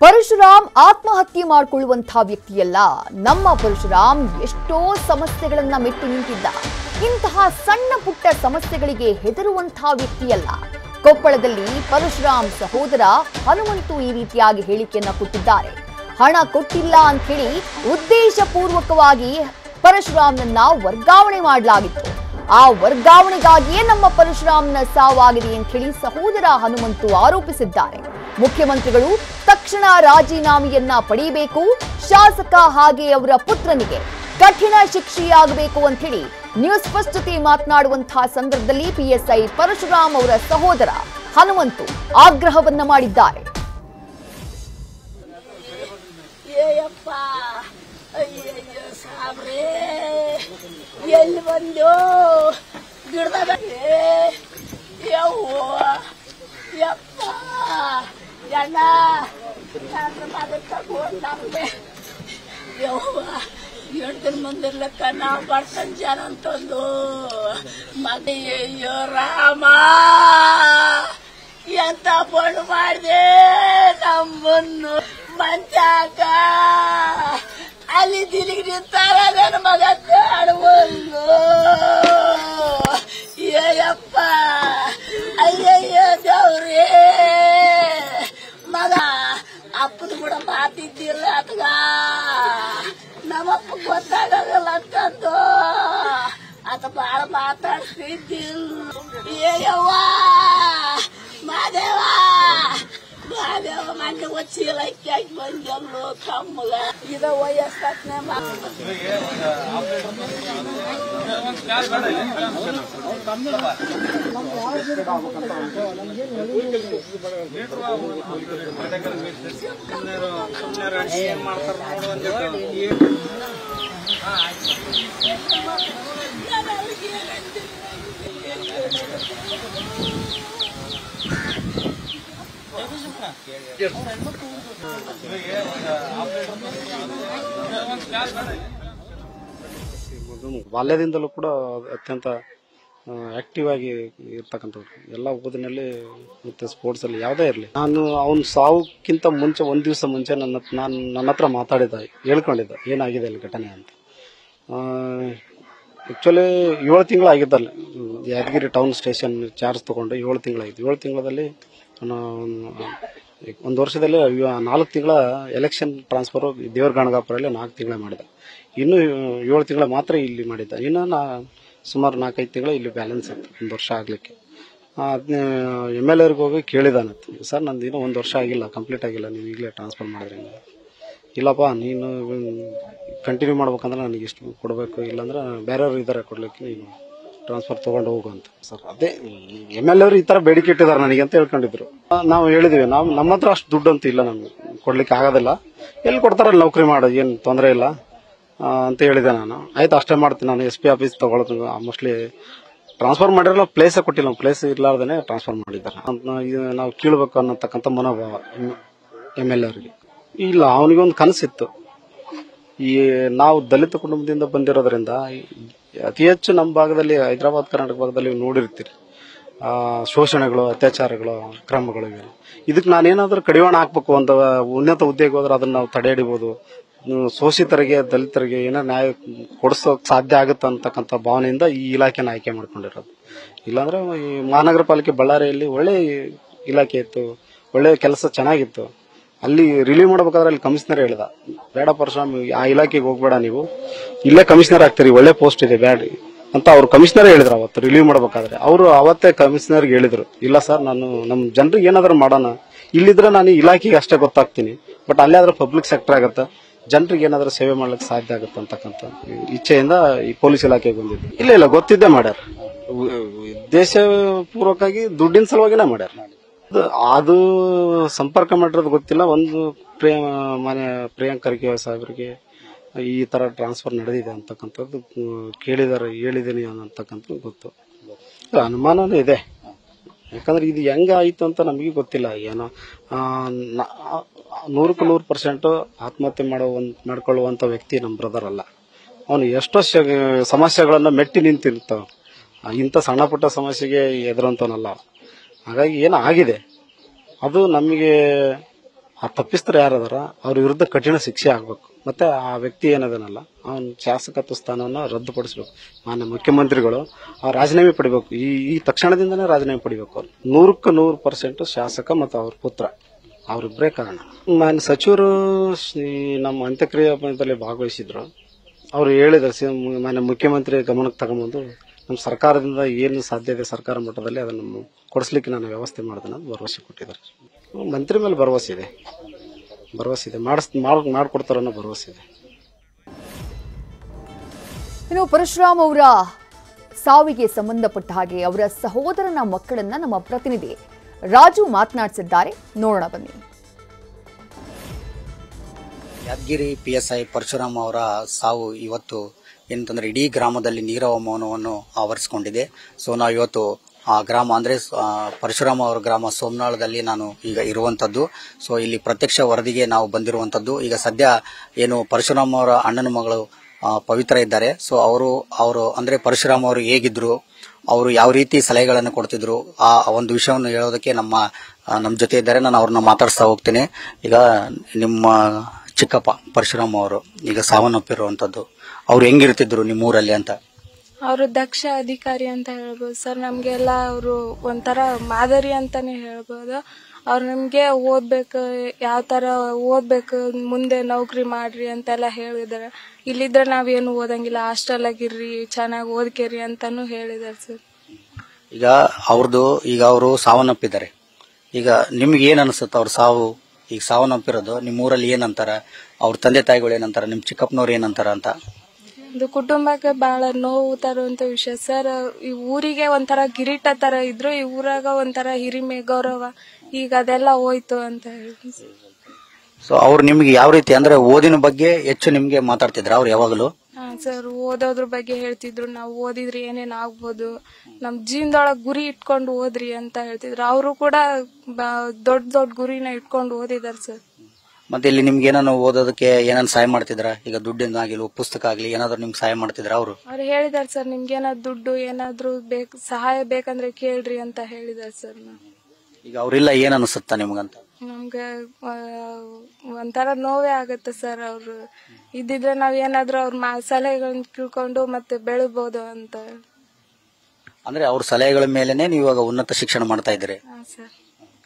ಪರಶುರಾಮ್ ಆತ್ಮಹತ್ಯೆ ಮಾಡಿಕೊಳ್ಳುವಂತಹ ವ್ಯಕ್ತಿಯಲ್ಲ. ನಮ್ಮ ಪರಶುರಾಮ್ ಎಷ್ಟೋ ಸಮಸ್ಯೆಗಳನ್ನ ಮೆಟ್ಟಿ ನಿಂತಿದ್ದ. ಇಂತಹ ಸಣ್ಣ ಪುಟ್ಟ ಸಮಸ್ಯೆಗಳಿಗೆ ಹೆದರುವಂತಹ ವ್ಯಕ್ತಿಯಲ್ಲ. ಕೊಪ್ಪಳದಲ್ಲಿ ಪರಶುರಾಮ್ ಸಹೋದರ ಹನುಮಂತು ಈ ರೀತಿಯಾಗಿ ಹೇಳಿಕೆಯನ್ನ ಕೊಟ್ಟಿದ್ದಾರೆ. ಹಣ ಕೊಟ್ಟಿಲ್ಲ ಅಂತ ಹೇಳಿ ಉದ್ದೇಶಪೂರ್ವಕವಾಗಿ ಪರಶುರಾಮ್ನನ್ನ ವರ್ಗಾವಣೆ ಮಾಡಲಾಗಿತ್ತು. ಆ ವರ್ಗಾವಣೆಗಾಗಿಯೇ ನಮ್ಮ ಪರಶುರಾಮ್ನ ಸಾವಾಗಿದೆ ಅಂತ ಹೇಳಿ ಸಹೋದರ ಹನುಮಂತು ಆರೋಪಿಸಿದ್ದಾರೆ. ಮುಖ್ಯಮಂತ್ರಿಗಳು ತಕ್ಷಣ ರಾಜೀನಾಮೆಯನ್ನ ಪಡೆಯಬೇಕು, ಶಾಸಕ ಹಾಗೆ ಅವರ ಪುತ್ರನಿಗೆ ಕಠಿಣ ಶಿಕ್ಷೆಯಾಗಬೇಕು ಅಂತ ಹೇಳಿ ನ್ಯೂಸ್ ಫಸ್ಟ್ ಜೊತೆ ಮಾತನಾಡುವಂತಹ ಸಂದರ್ಭದಲ್ಲಿ ಪಿಎಸ್ಐ ಪರಶುರಾಮ್ ಅವರ ಸಹೋದರ ಹನುಮಂತು ಆಗ್ರಹವನ್ನ ಮಾಡಿದ್ದಾರೆ. ಎಲ್ಲಿ ಬಂದು ಗಿಡದಾಗ ಯಪ್ಪ ಎಣ್ಣ ಯವ್ವ 8 ದಿನ ಮುಂದಿರ್ಲಕ್ಕ ನಾವು ಬಡ್ಸನ್ ಜನ ಅಂತಂದು ಮಗಯ್ಯೋ ರಾಮ ಎಂತ ಪಣ್ಣು ಮಾಡಿದೆ ನಮ್ಮನ್ನು ಮಂಚಾಕ ಅಲ್ಲಿ ದಿಲಿಗೆ ನಿಂತಾರ ನನ್ನ ಮಗ ಕಾಡುವಲ್ಲು ಏಯಪ್ಪ ಅಯ್ಯಯ್ಯ ದೇವ್ರೇ ಮಗ ಅಪ್ಪದ ಕೂಡ ಮಾತಿದ್ದಿಲ್ಲ ಅತ್ಗ ನಮ್ಮಪ್ಪ ಗೊತ್ತಾಗಲ್ಲ ಅಂತಂದು ಆತ ಬಾಳ ಮಾತಾಡ್ತಿದ್ದಿಲ್ಲ. ಏಯವ್ವ ಮಾದೇವ ಮಾದೇವ ಮಂಡೆ ಒಚ್ಚಿಲ್ಲ ಅಕ್ಕಿ ಬಂದೆಲ್ಲು ಕಮ್ಮಗ ಇದ ವಯಸ್ಸನೆ ಬಾಲ್ಯದಿಂದಲೂ ಕೂಡ ಅತ್ಯಂತ ಆಕ್ಟಿವ್ ಆಗಿ ಇರ್ತಕ್ಕಂಥವ್ರು. ಎಲ್ಲ ಓದಿನಲ್ಲಿ ಮತ್ತೆ ಸ್ಪೋರ್ಟ್ಸ್ ಅಲ್ಲಿ ಯಾವುದೇ ಇರಲಿ, ನಾನು ಅವನ ಸಾವುಕ್ಕಿಂತ ಮುಂಚೆ ಒಂದ್ ದಿವಸ ಮುಂಚೆ ನನ್ನ ಹತ್ರ ಮಾತಾಡಿದ್ದ, ಹೇಳ್ಕೊಂಡಿದ್ದ ಏನಾಗಿದೆ ಅಲ್ಲಿ ಘಟನೆ ಅಂತ. ಆಕ್ಚುಲಿ 7 ತಿಂಗಳಾಗಿದ್ದಲ್ಲ, ಯಾದಗಿರಿ ಟೌನ್ ಸ್ಟೇಷನ್ ಚಾರ್ಜ್ ತಗೊಂಡು 7 ತಿಂಗಳಾಗಿದ್ದು. 7 ತಿಂಗಳಲ್ಲಿ ಒಂದು ವರ್ಷದಲ್ಲಿ 4 ತಿಂಗಳ ಎಲೆಕ್ಷನ್ ಟ್ರಾನ್ಸ್ಫರ್ ದೇವರ ಗಣಗಾಪುರಲ್ಲಿ 4 ತಿಂಗಳ ಮಾಡಿದ. ಇನ್ನು 7 ತಿಂಗಳ ಮಾತ್ರ ಇಲ್ಲಿ ಮಾಡಿದ್ದ. ಇನ್ನು ಸುಮಾರು 4-5 ತಿಂಗಳು ಇಲ್ಲಿ ಬ್ಯಾಲೆನ್ಸ್ ಇತ್ತು, 1 ವರ್ಷ ಆಗ್ಲಿಕ್ಕೆ. ಅದನ್ನೇ MLA ಹೋಗಿ ಕೇಳಿದಾನತ್ತು, ಸರ್ ನಂದು ಇನ್ನೂ 1 ವರ್ಷ ಆಗಿಲ್ಲ, ಕಂಪ್ಲೀಟ್ ಆಗಿಲ್ಲ, ನೀವು ಈಗಲೇ ಟ್ರಾನ್ಸ್ಫರ್ ಮಾಡಿದ್ರಿ. ಇಲ್ಲಪ್ಪ ನೀನು ಕಂಟಿನ್ಯೂ ಮಾಡ್ಬೇಕಂದ್ರೆ ನನಗೆ ಇಷ್ಟು ಕೊಡಬೇಕು, ಇಲ್ಲಾಂದ್ರೆ ಬೇರೆಯವ್ರು ಇದ್ದಾರೆ ಕೊಡ್ಲಿಕ್ಕೆ, ನೀನು ಟ್ರಾನ್ಸ್ಫರ್ ತಗೊಂಡು ಹೋಗು ಅಂತ. ಸರ್ ಅದೇ MLA ಈ ತರ ಬೇಡಿಕೆ ಇಟ್ಟಿದ್ದಾರೆ ನನಗೆ ಅಂತ ಹೇಳ್ಕೊಂಡಿದ್ರು. ನಾವು ಹೇಳಿದ್ವಿ, ನಮ್ಮ ಹತ್ರ ಅಷ್ಟು ದುಡ್ಡು ಅಂತ ಇಲ್ಲ, ನಮ್ಗೆ ಕೊಡ್ಲಿಕ್ಕೆ ಆಗೋದಿಲ್ಲ, ಎಲ್ಲಿ ಕೊಡ್ತಾರಲ್ಲ ನೌಕರಿ ಮಾಡೋದು, ಏನು ತೊಂದರೆ ಇಲ್ಲ ಅಂತ ಹೇಳಿದೆ ನಾನು. ಆಯ್ತು ಅಷ್ಟೇ ಮಾಡ್ತೀನಿ, ನಾನು SP ಆಫೀಸ್ ತಗೊಳ್ಳೋದು. ಮೋಸ್ಟ್ಲಿ ಟ್ರಾನ್ಸ್ಫರ್ ಮಾಡಿರಲ್ಲ, ಪ್ಲೇಸೇ ಕೊಟ್ಟಿಲ್ಲ, ಪ್ಲೇಸ್ ಇರ್ಲಾರ್ದೇನೆ ಟ್ರಾನ್ಸ್ಫರ್ ಮಾಡಿದ್ದಾರೆ ಅಂತ ನಾವು ಕೇಳಬೇಕು ಅನ್ನತಕ್ಕಂಥ ಮನೋಭಾವ MLA ಅವರಿಗೆ ಇಲ್ಲ. ಅವನಿಗೊಂದು ಕನಸಿತ್ತು, ಈ ನಾವು ದಲಿತ ಕುಟುಂಬದಿಂದ ಬಂದಿರೋದ್ರಿಂದ ಅತಿ ಹೆಚ್ಚು ನಮ್ಮ ಭಾಗದಲ್ಲಿ, ಹೈದರಾಬಾದ್ ಕರ್ನಾಟಕ ಭಾಗದಲ್ಲಿ ನೋಡಿರ್ತೀರಿ ಶೋಷಣೆಗಳು, ಅತ್ಯಾಚಾರಗಳು, ಕ್ರಮಗಳು. ಇದಕ್ಕೆ ನಾನೇನಾದ್ರೂ ಕಡಿವಾಣ ಹಾಕ್ಬೇಕು ಅಂತ ಉನ್ನತ ಹುದ್ದೆಗೆ ಹೋದ್ರೆ ಅದನ್ನ ನಾವು ತಡೆ ಹಿಡಿಬಹುದು, ಶೋಷಿತರಿಗೆ ದಲಿತರಿಗೆ ಏನೋ ನ್ಯಾಯ ಕೊಡಿಸೋಕ್ ಸಾಧ್ಯ ಆಗುತ್ತೆ ಅಂತಕ್ಕಂಥ ಭಾವನೆಯಿಂದ ಈ ಇಲಾಖೆನ ಆಯ್ಕೆ ಮಾಡ್ಕೊಂಡಿರೋದು. ಇಲ್ಲಾಂದ್ರೆ ಈ ಮಹಾನಗರ ಪಾಲಿಕೆ ಬಳ್ಳಾರಿಯಲ್ಲಿ ಒಳ್ಳೆ ಇಲಾಖೆ ಇತ್ತು, ಒಳ್ಳೆ ಕೆಲಸ ಚೆನ್ನಾಗಿತ್ತು. ಅಲ್ಲಿ ರಿಲೀವ್ ಮಾಡ್ಬೇಕಾದ್ರೆ ಅಲ್ಲಿ ಕಮಿಷನರ್ ಹೇಳ್ದ, ಬೇಡ ಪರಶುರಾಮ್ ಆ ಇಲಾಖೆಗೆ ಹೋಗ್ಬೇಡ, ನೀವು ಇಲ್ಲೇ ಕಮಿಷನರ್ ಆಗ್ತೀರಿ, ಒಳ್ಳೆ ಪೋಸ್ಟ್ ಇದೆ ಬ್ಯಾಡ ಅಂತ ಅವ್ರು ಕಮಿಷನರ್ ಹೇಳಿದ್ರು. ಅವತ್ತು ರಿಲೀವ್ ಮಾಡ್ಬೇಕಾದ್ರೆ ಅವರು ಅವತ್ತೇ ಕಮಿಷನರ್ಗೆ ಹೇಳಿದ್ರು, ಇಲ್ಲ ಸರ್ ನಾನು ನಮ್ಮ ಜನರಿಗೆ ಏನಾದ್ರೂ ಮಾಡೋಣ, ಇಲ್ಲಿದ್ರೆ ನಾನು ಇಲಾಖೆಗೆ ಅಷ್ಟೇ ಗೊತ್ತಾಗ್ತೀನಿ, ಬಟ್ ಅಲ್ಲೇ ಆದ್ರೆ ಪಬ್ಲಿಕ್ ಸೆಕ್ಟರ್ ಆಗತ್ತೆ, ಜನರಿಗೆ ಏನಾದ್ರೂ ಸೇವೆ ಮಾಡ್ಲಿಕ್ಕೆ ಸಾಧ್ಯ ಆಗುತ್ತೆ ಅಂತಕ್ಕಂಥ ಇಚ್ಛೆಯಿಂದ ಈ ಪೊಲೀಸ್ ಇಲಾಖೆಗೆ ಬಂದಿದ್ದು. ಇಲ್ಲ ಇಲ್ಲ ಮಾಡ್ಯಾರ, ಉದ್ದೇಶ ಪೂರ್ವಕವಾಗಿ ದುಡ್ಡಿನ ಸಲುವಾಗಿನೇ ಮಾಡ್ಯಾರ. ಅದು ಸಂಪರ್ಕ ಮಾಡಿರೋದು ಗೊತ್ತಿಲ್ಲ. ಒಂದು ಪ್ರಿಯಾಂಕ್ ಖರ್ಗೆ ಸಾಹೇಬರಿಗೆ ಈ ತರ ಟ್ರಾನ್ಸ್ಫರ್ ನಡೆದಿದೆ ಅಂತಕ್ಕಂಥದ್ದು ಕೇಳಿದಾರೆ, ಹೇಳಿದೀನಿ ಅಂತಕ್ಕಂಥದ್ದು ಗೊತ್ತು. ಅನುಮಾನನೂ ಇದೆ, ಯಾಕಂದ್ರೆ ಇದು ಹೆಂಗ ಆಯ್ತು ಅಂತ ನಮಗೆ ಗೊತ್ತಿಲ್ಲ. ಏನೋ 100% ಆತ್ಮಹತ್ಯೆ ಮಾಡ್ಕೊಳ್ಳುವಂತ ವ್ಯಕ್ತಿ ನಮ್ಮ ಬ್ರದರ್ ಅಲ್ಲ. ಅವನು ಎಷ್ಟೋ ಸಮಸ್ಯೆಗಳನ್ನ ಮೆಟ್ಟಿ ನಿಂತಿರ್ತಾವ, ಇಂಥ ಸಣ್ಣ ಪುಟ್ಟ ಸಮಸ್ಯೆಗೆ ಎದುರಂತವನಲ್ಲ. ಹಾಗಾಗಿ ಏನೋ ಆಗಿದೆ, ಅದು ನಮಗೆ ಆ ತಪ್ಪಿಸ್ತರು ಯಾರದಾರ ಅವ್ರ ವಿರುದ್ಧ ಕಠಿಣ ಶಿಕ್ಷೆ ಆಗ್ಬೇಕು. ಮತ್ತೆ ಆ ವ್ಯಕ್ತಿ ಏನದನಲ್ಲ ಅವನ ಶಾಸಕತ್ವ ಸ್ಥಾನವನ್ನ ರದ್ದುಪಡಿಸಬೇಕು. ಮಾನ್ಯ ಮುಖ್ಯಮಂತ್ರಿಗಳು ಅವ್ರ ರಾಜೀನಾಮೆ ಪಡಿಬೇಕು. ಈ ತಕ್ಷಣದಿಂದನೇ ರಾಜೀನಾಮೆ ಪಡಿಬೇಕು. ಅವ್ರು 100% ಶಾಸಕ ಮತ್ತು ಅವ್ರ ಪುತ್ರ ಅವರಿಬ್ಬರೇ ಕಾರಣ. ಮಾನ್ಯ ಸಚಿವರು ನಮ್ಮ ಅಂತ್ಯಕ್ರಿಯೆಯಲ್ಲಿ ಭಾಗವಹಿಸಿದ್ರು. ಅವರು ಹೇಳಿದ್ರು, ಮಾನ್ಯ ಮುಖ್ಯಮಂತ್ರಿ ಗಮನಕ್ಕೆ ತಗೊಂಡ್ಬಂದು ನಮ್ಮ ಸರ್ಕಾರದಿಂದ ಏನು ಸಾಧ್ಯ ಇದೆ ಸರ್ಕಾರ ಮಟ್ಟದಲ್ಲಿ ಅದನ್ನು ಕೊಡಿಸ್ಲಿಕ್ಕೆ ನಾನು ವ್ಯವಸ್ಥೆ ಮಾಡ್ತೇನೆ ಅಂತ ಭರವಸೆ ಕೊಟ್ಟಿದ್ದಾರೆ. ಮಂತ್ರಿ ಮೇಲೆ ಭರವಸೆ ಇದೆ ಮಾಡಿಕೊಡ್ತಾರ ಅನ್ನೋ ಭರವಸೆ ಇದೆ. ಇನ್ನು ಪರಶುರಾಮ್ ಅವರ ಸಾವಿಗೆ ಸಂಬಂಧಪಟ್ಟ ಹಾಗೆ ಅವರ ಸಹೋದರನ ಮಕ್ಕಳನ್ನ ನಮ್ಮ ಪ್ರತಿನಿಧಿ ರಾಜು ಮಾತನಾಡಿಸಿದ್ದಾರೆ. ನೋಡೋಣ ಬನ್ನಿ. ಯಾದಗಿರಿ PSI ಪರಶುರಾಮ್ ಅವರ ಸಾವು ಇವತ್ತು ಏನಂತಂದ್ರೆ ಇಡೀ ಗ್ರಾಮದಲ್ಲಿ ನೀರವ ಮೌನವನ್ನು ಆವರಿಸಿಕೊಂಡಿದೆ. ಸೊ ನಾವು ಇವತ್ತು ಆ ಗ್ರಾಮ ಅಂದ್ರೆ ಪರಶುರಾಮ ಅವರ ಗ್ರಾಮ ಸೋಮನಾಳದಲ್ಲಿ ನಾನು ಈಗ ಇರುವಂತದ್ದು. ಸೊ ಇಲ್ಲಿ ಪ್ರತ್ಯಕ್ಷ ವರದಿಗೆ ನಾವು ಬಂದಿರುವಂತದ್ದು. ಈಗ ಸದ್ಯ ಏನು ಪರಶುರಾಮ ಅವರ ಅಣ್ಣನ ಮಗಳು ಪವಿತ್ರ ಇದ್ದಾರೆ. ಸೊ ಅವರು ಅಂದ್ರೆ ಪರಶುರಾಮ ಅವರು ಹೇಗಿದ್ರು, ಅವರು ಯಾವ ರೀತಿ ಸಲಹೆಗಳನ್ನು ಕೊಡ್ತಿದ್ರು, ಆ ಒಂದು ವಿಷಯವನ್ನು ಹೇಳೋದಕ್ಕೆ ನಮ್ಮ ಜೊತೆ ಇದ್ದಾರೆ. ನಾನು ಅವ್ರನ್ನ ಮಾತಾಡಿಸ್ತಾ ಹೋಗ್ತೀನಿ. ಈಗ ನಿಮ್ಮ ಚಿಕ್ಕಪ್ಪ ಪರಶುರಾಮ ಅವರು ಈಗ ಸಾವನ್ನಪ್ಪಿರುವಂತದ್ದು, ಅವ್ರು ಹೆಂಗಿರ್ತಿದ್ರು ನಿಮ್ಮೂರಲ್ಲಿ ಅಂತ? ಅವರು ದಕ್ಷ ಅಧಿಕಾರಿ ಅಂತ ಹೇಳ್ಬೋದು ಸರ್. ನಮ್ಗೆಲ್ಲ ಅವರು ಒಂಥರ ಮಾದರಿ ಅಂತಾನೆ ಹೇಳ್ಬೋದು. ಅವ್ರು ನಮ್ಗೆ ಓದ್ಬೇಕು, ಯಾವ ತರ ಓದ್ಬೇಕು, ಮುಂದೆ ನೌಕರಿ ಮಾಡ್ರಿ ಅಂತೆಲ್ಲ ಹೇಳಿದಾರೆ. ಇಲ್ಲಿದ್ರೆ ನಾವೇನು ಓದಂಗಿಲ್ಲ, ಹಾಸ್ಟೆಲ್ ಆಗಿರ್ರಿ, ಚೆನ್ನಾಗಿ ಓದ್ಕೇರಿ ಅಂತಾನು ಹೇಳಿದಾರೆ ಸರ್. ಈಗ ಅವರು ಸಾವನ್ನಪ್ಪಿದ್ದಾರೆ. ಈಗ ನಿಮ್ಗೆ ಏನ್ ಅನ್ಸುತ್ತೆ ಅವ್ರ ಸಾವು? ಈಗ ಸಾವನ್ನಪ್ಪಿರೋದು ನಿಮ್ಮೂರಲ್ಲಿ ಏನಂತಾರ, ಅವ್ರ ತಂದೆ ತಾಯಿಗಳು ಏನಂತಾರ, ನಿಮ್ ಚಿಕ್ಕಪ್ಪನವ್ರು ಏನಂತಾರ ಅಂತ? ಇದು ಕುಟುಂಬಕ್ಕೆ ಬಹಳ ನೋವು ತರುವಂತ ವಿಷಯ ಸರ್. ಈ ಊರಿಗೆ ಒಂಥರ ಕಿರೀಟ ತರ ಇದ್ರು, ಈ ಊರಾಗ ಒಂಥರ ಹಿರಿಮೆ ಗೌರವ, ಈಗ ಅದೆಲ್ಲ ಹೋಯ್ತು ಅಂತ ಹೇಳಿ. ಸೊ ಅವ್ರು ನಿಮ್ಗೆ ಯಾವ ರೀತಿ ಅಂದ್ರೆ ಓದಿನ ಬಗ್ಗೆ ಹೆಚ್ಚು ನಿಮ್ಗೆ ಮಾತಾಡ್ತಿದ್ರ ಅವ್ರು ಯಾವಾಗಲೂ? ಸರ್, ಓದೋದ್ರ ಬಗ್ಗೆ ಹೇಳ್ತಿದ್ರು. ನಾವು ಓದಿದ್ರೆ ಏನೇನ್ ಆಗ್ಬೋದು, ನಮ್ ಜೀವನದೊಳಗ್ ಗುರಿ ಇಟ್ಕೊಂಡು ಓದ್ರಿ ಅಂತ ಹೇಳ್ತಿದ್ರು. ಅವರು ಕೂಡ ದೊಡ್ಡ ಗುರಿನ ಇಟ್ಕೊಂಡು ಓದಿದಾರೆ ಸರ್. ಮತ್ತೆ ಇಲ್ಲಿ ನಿಮ್ಗೆ ಏನಾನು ಓದೋದಕ್ಕೆ ಏನಾದ್ರು ಸಹಾಯ ಮಾಡ್ತಿದ್ರ? ಈಗ ದುಡ್ಡಿಂದ ಆಗಿಲ್ಲ, ಪುಸ್ತಕ ಆಗ್ಲಿ, ಏನಾದ್ರು ನಿಮ್ಗೆ ಸಹಾಯ ಮಾಡ್ತಿದ್ರ ಅವರು? ಅವ್ರು ಹೇಳಿದಾರೆ ಸರ್, ನಿಮ್ಗೆ ಏನಾದ್ರು ದುಡ್ಡು ಏನಾದ್ರು ಸಹಾಯ ಬೇಕಂದ್ರೆ ಕೇಳ್ರಿ ಅಂತ ಹೇಳಿದಾರೆ ಸರ್. ಈಗ ಅವ್ರಿಲ್ಲ, ಏನ್ ಅನ್ಸುತ್ತಾ ನಿಮ್ಗಂತ? ನಮ್ಗೆ ಒಂಥರ ನೋವೇ ಆಗತ್ತೆ ಸರ್. ಅವ್ರು ಇದ್ದಿದ್ರೆ ನಾವ್ ಏನಾದ್ರು ಅವ್ರ ಸಲಹೆಗಳನ್ನ ತಿಳ್ಕೊಂಡು ಮತ್ತೆ ಬೆಳಬಹುದು ಅಂತ. ಅಂದ್ರೆ ಅವ್ರ ಸಲಹೆಗಳ ಮೇಲೆನೆ ನೀವು ಇವಾಗ ಉನ್ನತ ಶಿಕ್ಷಣ ಮಾಡ್ತಾ ಇದ್ದೀರಿ? ಸರ್.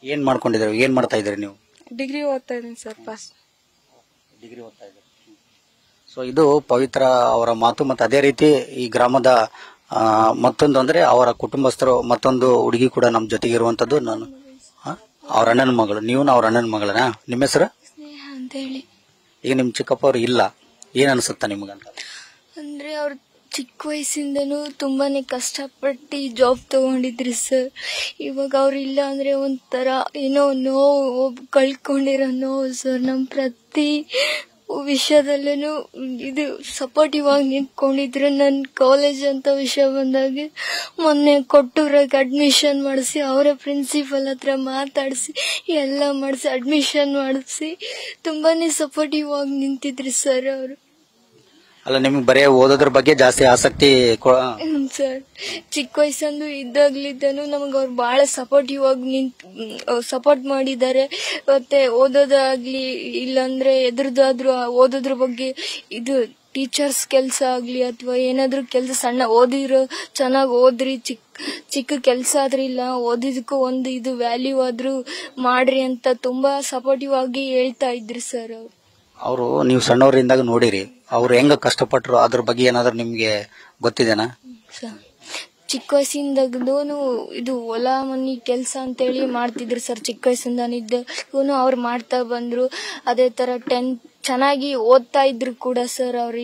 ಏನ್ ಮಾಡ್ಕೊಂಡಿದ್ದೀರಿ, ಏನ್ ಮಾಡ್ತಾ ಇದ್ದೀರಿ ನೀವು? ಡಿಗ್ರಿ ಓದ್ತಾ ಇದೀನಿ ಸರ್. ಫಸ್ಟ್ ಡಿಗ್ರಿ ಓದ್ತಾ ಇದ್ದೀರಿ. ಸೊ ಇದು ಪವಿತ್ರ ಅವರ ಮಾತು. ಮತ್ತೆ ಅದೇ ರೀತಿ ಈ ಗ್ರಾಮದ ಮತ್ತೊಂದು ಅಂದ್ರೆ ಅವರ ಕುಟುಂಬಸ್ಥರು ಮತ್ತೊಂದು ಹುಡುಗಿ ಕೂಡ ನಮ್ ಜೊತೆಗೆ ಇರುವಂತದ್ದು. ನಾನು ಅವ್ರ ಅಣ್ಣನ ಮಗಳು. ನೀವು ಅವ್ರ ಅಣ್ಣನ ಮಗಳನ? ನಿಮ್ಮ ಹೆಸರು? ಸ್ನೇಹ ಅಂತ ಹೇಳಿ. ಈಗ ನಿಮ್ ಚಿಕ್ಕಪ್ಪ ಅವ್ರು ಇಲ್ಲ, ಏನ್ ಅನ್ಸುತ್ತಾ ನಿಮ್ಗಂತ? ಅಂದ್ರೆ ಅವ್ರು ಚಿಕ್ಕ ವಯಸ್ಸಿಂದನೂ ತುಂಬಾನೇ ಕಷ್ಟಪಟ್ಟು ಜಾಬ್ ತಗೊಂಡಿದ್ರಿ ಸರ್. ಇವಾಗ ಅವ್ರು ಇಲ್ಲ ಅಂದ್ರೆ ಒಂಥರ ಏನೋ ನೋವು, ಕಳ್ಕೊಂಡಿರೋ ನೋವು ಸರ್. ನಮ್ ಪ್ರತಿ ವಿಷಯದಲ್ಲೂ ಇದು ಸಪೋರ್ಟಿವ್ ಆಗಿ ನಿಂತ್ಕೊಂಡಿದ್ರು. ನನ್ ಕಾಲೇಜ್ ಅಂತ ವಿಷಯ ಬಂದಾಗ ಮೊನ್ನೆ ಕೊಟ್ಟೂರಾಗ ಅಡ್ಮಿಷನ್ ಮಾಡಿಸಿ, ಅವರ ಪ್ರಿನ್ಸಿಪಲ್ ಹತ್ರ ಮಾತಾಡಿಸಿ ಎಲ್ಲ ಮಾಡಿಸಿ ಅಡ್ಮಿಷನ್ ಮಾಡಿಸಿ ತುಂಬಾನೇ ಸಪೋರ್ಟಿವ್ ಆಗಿ ನಿಂತಿದ್ರಿ ಸರ್ ಅವರು. ಅಲ್ಲ, ನಿಮ್ಗೆ ಬರೀ ಓದೋದ್ರ ಬಗ್ಗೆ ಜಾಸ್ತಿ ಆಸಕ್ತಿ ಸರ್. ಚಿಕ್ಕ ವಯಸ್ಸಂದು ಇದ್ದಾಗ್ಲಿದ್ದಾನು ನಮಗೆ ಅವ್ರು ಬಹಳ ಸಪೋರ್ಟಿವ್ ಆಗಿ ಸಪೋರ್ಟ್ ಮಾಡಿದ್ದಾರೆ. ಮತ್ತೆ ಓದೋದಾಗ್ಲಿ, ಇಲ್ಲಾಂದ್ರೆ ಎದುರ್ದಾದ್ರು ಓದೋದ್ರ ಬಗ್ಗೆ ಇದು ಟೀಚರ್ಸ್ ಕೆಲಸ ಆಗ್ಲಿ ಅಥವಾ ಏನಾದ್ರು ಕೆಲಸ ಸಣ್ಣ ಓದಿರೋ ಚೆನ್ನಾಗಿ ಓದ್ರಿ, ಚಿಕ್ಕ ಕೆಲಸ ಆದ್ರೂ ಇಲ್ಲ, ಓದಿದಕ್ಕೂ ಒಂದು ಇದು ವ್ಯಾಲ್ಯೂ ಆದ್ರೂ ಮಾಡ್ರಿ ಅಂತ ತುಂಬಾ ಸಪೋರ್ಟಿವ್ ಆಗಿ ಹೇಳ್ತಾ ಇದ್ರಿ ಸರ್ ಅವರು. ನೀವು ಸಣ್ಣವರಿಂದಾಗ ನೋಡಿರಿ, ಅವ್ರು ಹೆಂಗ ಕಷ್ಟಪಟ್ರು, ಅದ್ರ ಬಗ್ಗೆ ಏನಾದ್ರು ನಿಮ್ಗೆ ಗೊತ್ತಿದೆನಾ? ಚಿಕ್ಕ ವಯಸ್ಸಿಂದಾಗೂನು ಇದು ಹೊಲ ಮನಿ ಕೆಲಸ ಅಂತೇಳಿ ಮಾಡ್ತಿದ್ರು ಸರ್. ಚಿಕ್ಕ ವಯಸ್ಸಿಂದನಿದ್ದೂ ಅವ್ರು ಮಾಡ್ತಾ ಬಂದ್ರು. ಅದೇ ತರ 10th ಚೆನ್ನಾಗಿ ಓದ್ತಾ ಇದ್ರು ಕೂಡ ಸರ್. ಅವ್ರು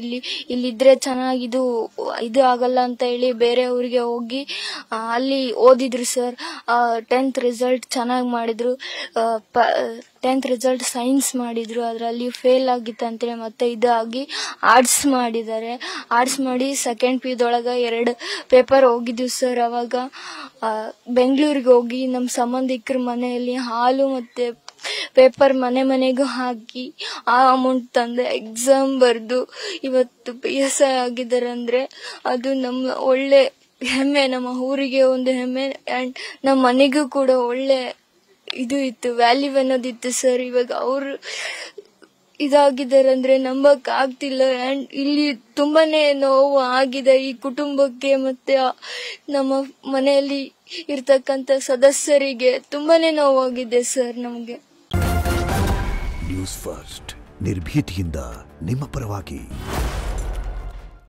ಇಲ್ಲಿದ್ರೆ ಚೆನ್ನಾಗಿ ಇದು ಆಗಲ್ಲ ಅಂತ ಹೇಳಿ ಬೇರೆ ಊರಿಗೆ ಹೋಗಿ ಅಲ್ಲಿ ಓದಿದ್ರು ಸರ್. 10th ರಿಸಲ್ಟ್ ಚೆನ್ನಾಗಿ ಮಾಡಿದ್ರು. 10th ರಿಸಲ್ಟ್ ಸೈನ್ಸ್ ಮಾಡಿದ್ರು, ಅದರಲ್ಲಿ ಫೇಲ್ ಆಗಿತ್ತು ಅಂತೇಳಿ ಮತ್ತೆ ಇದಾಗಿ ಆರ್ಟ್ಸ್ ಮಾಡಿದ್ದಾರೆ. ಆರ್ಟ್ಸ್ ಮಾಡಿ ಸೆಕೆಂಡ್ PUದೊಳಗ 2 ಪೇಪರ್ ಹೋಗಿದ್ವಿ ಸರ್. ಅವಾಗ ಬೆಂಗಳೂರಿಗೆ ಹೋಗಿ ನಮ್ಮ ಸಂಬಂಧಿಕರ ಮನೆಯಲ್ಲಿ ಹಾಲು ಮತ್ತೆ ಪೇಪರ್ ಮನೆಗೂ ಹಾಕಿ ಆ ಅಮೌಂಟ್ ತಂದೆ ಎಕ್ಸಾಮ್ ಬರ್ದು ಇವತ್ತು PSI ಆಗಿದ್ದಾರೆ ಅಂದ್ರೆ ಅದು ನಮ್ಮ ಒಳ್ಳೆ ಹೆಮ್ಮೆ, ನಮ್ಮ ಊರಿಗೆ ಒಂದು ಹೆಮ್ಮೆ ಅಂಡ್ ನಮ್ಮ ಮನೆಗೂ ಕೂಡ ಒಳ್ಳೆ ಇದು ಇತ್ತು, ವ್ಯಾಲ್ಯೂ ಅನ್ನೋದಿತ್ತು ಸರ್. ಇವಾಗ ಅವರು ಇದಾಗಿದ್ದಾರೆ ಅಂದ್ರೆ ನಂಬಕ್ ಆಗ್ತಿಲ್ಲ. ಅಂಡ್ ಇಲ್ಲಿ ತುಂಬಾನೇ ನೋವು ಆಗಿದೆ ಈ ಕುಟುಂಬಕ್ಕೆ, ಮತ್ತೆ ನಮ್ಮ ಮನೆಯಲ್ಲಿ ಇರ್ತಕ್ಕಂಥ ಸದಸ್ಯರಿಗೆ ತುಂಬಾನೇ ನೋವಾಗಿದೆ ಸರ್ ನಮ್ಗೆ. ನ್ಯೂಸ್ ಫಸ್ಟ್ ನಿರ್ಭೀತಿಯಿಂದ ನಿಮ್ಮ ಪರವಾಗಿ.